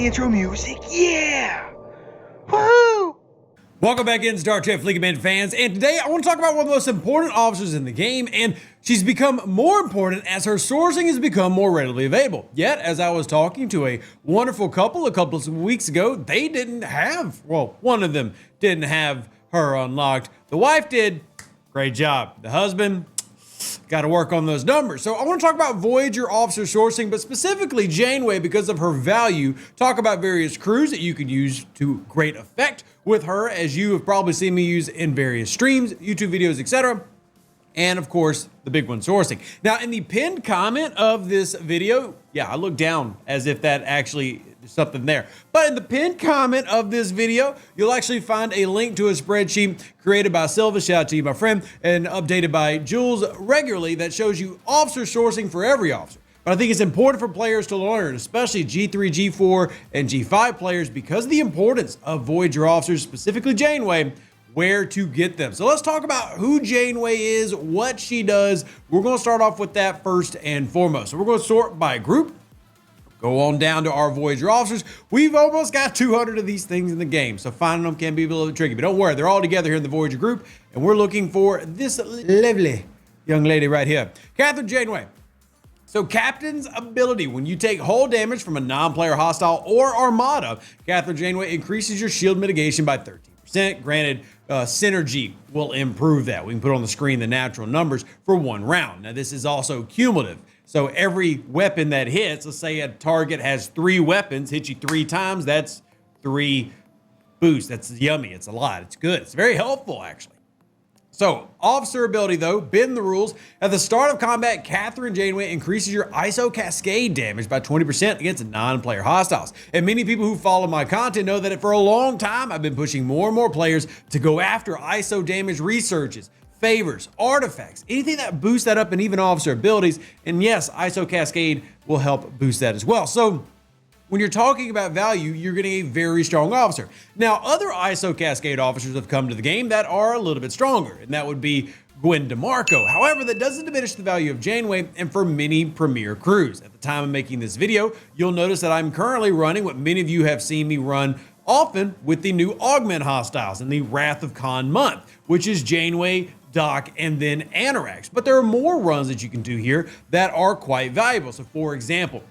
intro music? Yeah! Woohoo! Welcome back in, Star Trek Fleet Command fans, and today I want to talk about one of the most important officers in the game, and she's become more important as her sourcing has become more readily available. Yet, as I was talking to a wonderful couple a couple of weeks ago, they didn't have, well, one of them didn't have her unlocked. The wife did, great job. The husband, got to work on those numbers. So I want to talk about Voyager officer sourcing, but specifically Janeway because of her value. Talk about various crews that you could use to great effect with her, as you have probably seen me use in various streams, YouTube videos, etc. And of course, the big one, sourcing. Now, in the pinned comment of this video, yeah, I look down as if that actually is something there. But in the pinned comment of this video, you'll actually find a link to a spreadsheet created by Silva, shout out to you, my friend, and updated by Jules regularly that shows you officer sourcing for every officer. But I think it's important for players to learn, especially G3, G4, and G5 players, because of the importance of Voyager officers, specifically Janeway, where to get them. So let's talk about who Janeway is, what she does. We're going to start off with that first and foremost. So we're going to sort by group, go on down to our Voyager officers. We've almost got 200 of these things in the game, so finding them can be a little bit tricky, but don't worry, they're all together here in the Voyager group, and we're looking for this lovely young lady right here, Kathryn Janeway. So Captain's ability, when you take hull damage from a non-player hostile or armada, Kathryn Janeway increases your shield mitigation by 13%. Granted, synergy will improve that. We can put on the screen the natural numbers for one round. Now this is also cumulative. So every weapon that hits, let's say a target has 3 weapons, hits you 3 times, that's 3 boosts. That's yummy, it's a lot, it's good. It's very helpful actually. So, officer ability though, bend the rules. At the start of combat, Kathryn Janeway increases your ISO cascade damage by 20% against non-player hostiles. And many people who follow my content know that for a long time, I've been pushing more and more players to go after ISO damage researches, favors, artifacts, anything that boosts that up, and even officer abilities. And yes, ISO cascade will help boost that as well. So, when you're talking about value, you're getting a very strong officer. Now, other ISO Cascade officers have come to the game that are a little bit stronger, and that would be Gwen DeMarco. However, that doesn't diminish the value of Janeway and for many premier crews. At the time of making this video, you'll notice that I'm currently running what many of you have seen me run often with the new Augment hostiles in the Wrath of Khan month, which is Janeway, Doc, and then Anorax. But there are more runs that you can do here that are quite valuable. So for example,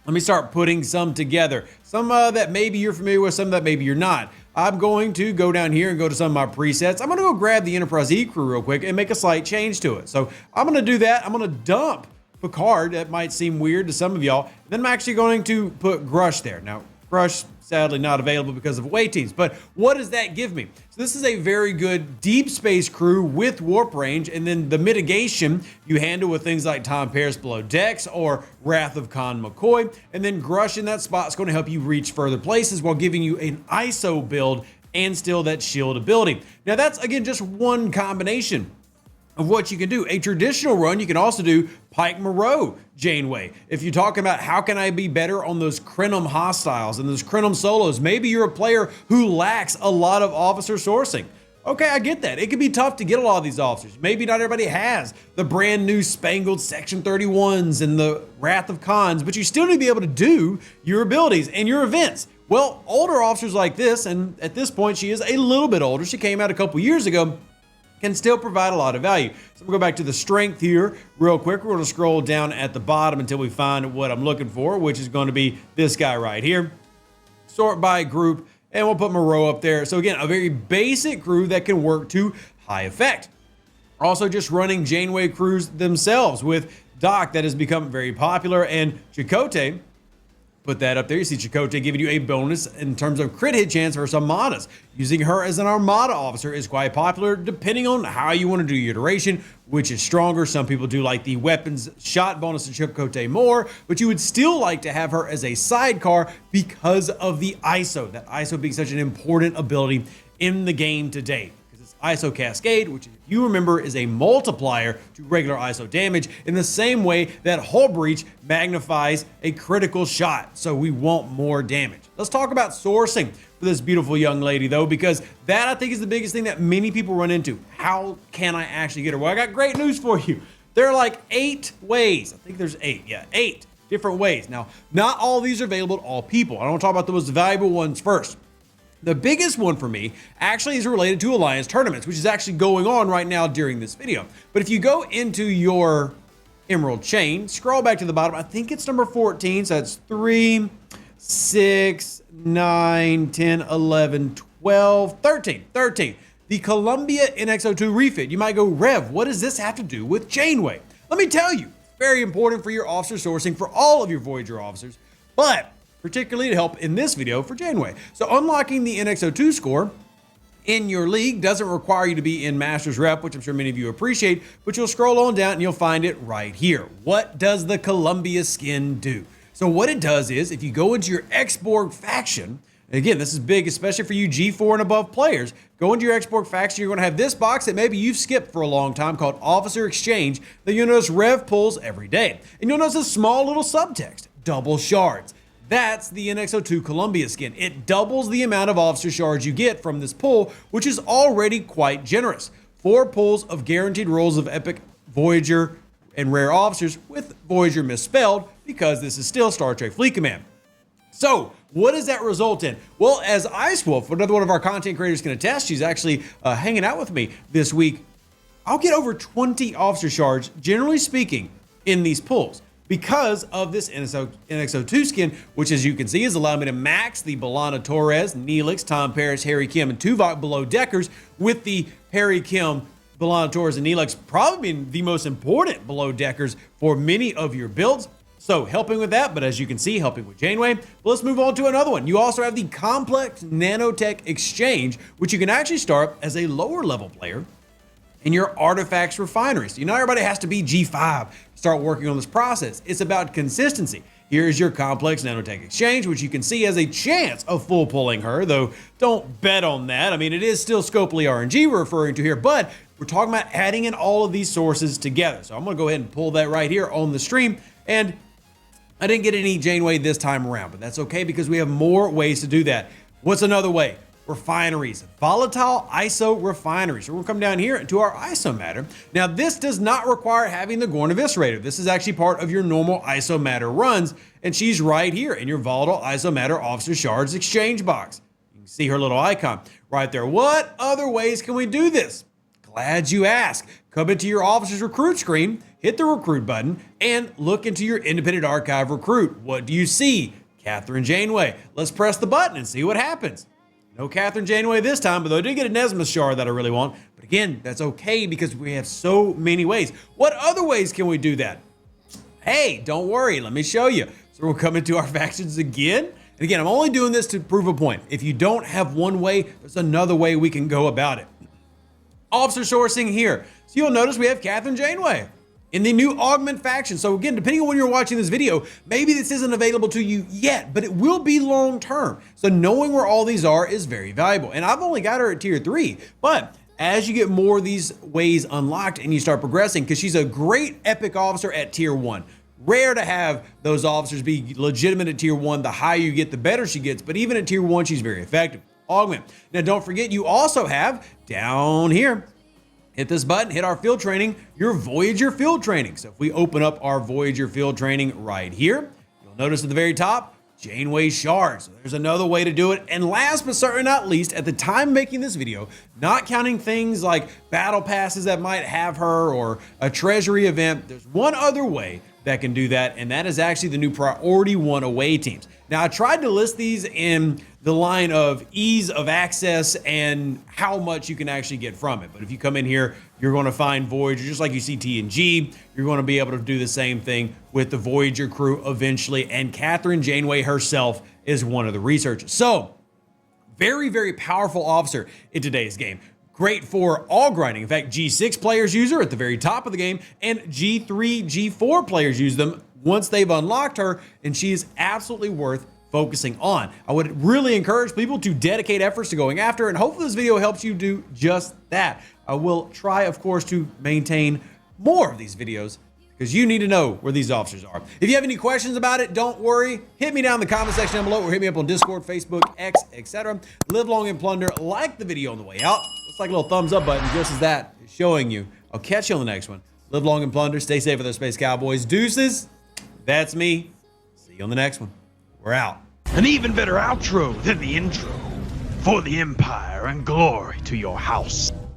let me start putting some together. Some that maybe you're familiar with, some that maybe you're not. I'm going to go down here and go to some of my presets. I'm gonna go grab the Enterprise E crew real quick and make a slight change to it. So I'm gonna do that. I'm gonna dump Picard. That might seem weird to some of y'all. Then I'm actually going to put Grush there. Now, Grush, sadly not available because of away teams, but what does that give me? So this is a very good deep space crew with warp range, and then the mitigation you handle with things like Tom Paris below decks or Wrath of Khan McCoy, and then Grush in that spot is going to help you reach further places while giving you an ISO build and still that shield ability. Now that's again just one combination of what you can do. A traditional run, you can also do Pike Moreau Janeway. If you're talking about how can I be better on those Krenim hostiles and those Krenim solos, maybe you're a player who lacks a lot of officer sourcing. Okay, I get that. It can be tough to get a lot of these officers. Maybe not everybody has the brand new spangled Section 31s and the Wrath of Khans, but you still need to be able to do your abilities and your events. Well, older officers like this, and at this point she is a little bit older, she came out a couple years ago, can still provide a lot of value. So we'll go back to the strength here real quick. We're going to scroll down at the bottom until we find what I'm looking for, which is going to be this guy right here. Sort by group, and we'll put Moreau up there. So again, a very basic crew that can work to high effect. Also just running Janeway crews themselves with Doc that has become very popular, and Chakotay. Put that up there. You see Chakotay giving you a bonus in terms of crit hit chance versus armadas. Using her as an armada officer is quite popular depending on how you want to do your duration, which is stronger. Some people do like the weapons shot bonus to Chakotay more, but you would still like to have her as a sidecar because of the ISO. That ISO being such an important ability in the game today. ISO Cascade, which if you remember is a multiplier to regular ISO damage in the same way that Hull Breach magnifies a critical shot, so we want more damage. Let's talk about sourcing for this beautiful young lady though, because that I think is the biggest thing that many people run into. How can I actually get her? Well, I got great news for you. There are like 8 ways. I think there's 8, yeah, 8 different ways. Now, not all of these are available to all people. I want to talk about the most valuable ones first. The biggest one for me actually is related to Alliance tournaments, which is actually going on right now during this video. But if you go into your Emerald chain, scroll back to the bottom, I think it's number 14, so that's 3, 6, 9, 10, 11, 12, 13. The Columbia NX02 refit. You might go, Rev, what does this have to do with Janeway? Let me tell you, it's very important for your officer sourcing for all of your Voyager officers, but particularly to help in this video for Janeway. So unlocking the NX02 score in your league doesn't require you to be in Masters Rep, which I'm sure many of you appreciate, but you'll scroll on down and you'll find it right here. What does the Columbia skin do? So what it does is, if you go into your X-Borg faction, and again, this is big, especially for you G4 and above players, go into your X-Borg faction, you're gonna have this box that maybe you've skipped for a long time called Officer Exchange that you'll notice Rev pulls every day. And you'll notice a small little subtext, double shards. That's the NX02 Columbia skin. It doubles the amount of officer shards you get from this pull, which is already quite generous. 4 pulls of guaranteed rolls of epic Voyager and rare officers with Voyager misspelled because this is still Star Trek Fleet Command. So what does that result in? Well, as Ice Wolf, another one of our content creators, can attest, she's actually hanging out with me this week. I'll get over 20 officer shards, generally speaking, in these pulls, because of this NX02 skin, which as you can see has allowed me to max the B'Elanna Torres, Neelix, Tom Paris, Harry Kim, and Tuvok below deckers, with the Harry Kim, B'Elanna Torres, and Neelix probably being the most important below deckers for many of your builds. So helping with that, but as you can see, helping with Janeway. But let's move on to another one. You also have the Complex Nanotech Exchange, which you can actually start as a lower level player in your artifacts refineries. You know, everybody has to be G5 to start working on this process. It's about consistency. Here's your Complex Nanotech Exchange, which you can see has a chance of full pulling her, though don't bet on that. I mean, it is still Scopely RNG we're referring to here, but we're talking about adding in all of these sources together. So I'm gonna go ahead and pull that right here on the stream. And I didn't get any Janeway this time around, but that's okay because we have more ways to do that. What's another way? Refineries, volatile ISO refineries. So we'll come down here to our ISO matter. Now this does not require having the Gorn Eviscerator. This is actually part of your normal ISO matter runs, and she's right here in your volatile ISO matter officer shards exchange box. You can see her little icon right there. What other ways can we do this? Glad you asked. Come into your officer's recruit screen, hit the recruit button, and look into your independent archive recruit. What do you see? Kathryn Janeway. Let's press the button and see what happens. No Kathryn Janeway this time, but I did get a Nesmus shard that I really want. But again, that's okay because we have so many ways. What other ways can we do that? Hey, don't worry, let me show you. So we'll come into our factions again. And again, I'm only doing this to prove a point. If you don't have one way, there's another way we can go about it. Officer sourcing here. So you'll notice we have Kathryn Janeway in the new Augment faction. So again, depending on when you're watching this video, maybe this isn't available to you yet, but it will be long term. So knowing where all these are is very valuable. And I've only got her at tier 3, but as you get more of these ways unlocked and you start progressing, because she's a great epic officer at tier 1. Rare to have those officers be legitimate at tier 1. The higher you get, the better she gets. But even at tier 1, she's very effective. Augment. Now don't forget, you also have down here, hit this button, hit our field training, your Voyager field training. So if we open up our Voyager field training right here, you'll notice at the very top, Janeway shards. So there's another way to do it. And last but certainly not least, at the time making this video, not counting things like battle passes that might have her or a treasury event, there's one other way that can do that, and that is actually the new Priority 1 away teams. Now, I tried to list these in the line of ease of access and how much you can actually get from it. But if you come in here, you're going to find Voyager, just like you see TNG. You're going to be able to do the same thing with the Voyager crew eventually, and Kathryn Janeway herself is one of the researchers. So, very, very powerful officer in today's game. Great for all grinding. In fact, G6 players use her at the very top of the game, and G3, G4 players use them once they've unlocked her, and she is absolutely worth focusing on. I would really encourage people to dedicate efforts to going after her, and hopefully this video helps you do just that. I will try, of course, to maintain more of these videos because you need to know where these officers are. If you have any questions about it, don't worry. Hit me down in the comment section down below or hit me up on Discord, Facebook, X, etc. Live long and plunder. Like the video on the way out. Looks like a little thumbs up button just as that is showing you. I'll catch you on the next one. Live long and plunder. Stay safe with those Space Cowboys. Deuces. That's me. See you on the next one. We're out. An even better outro than the intro. For the Empire and glory to your house.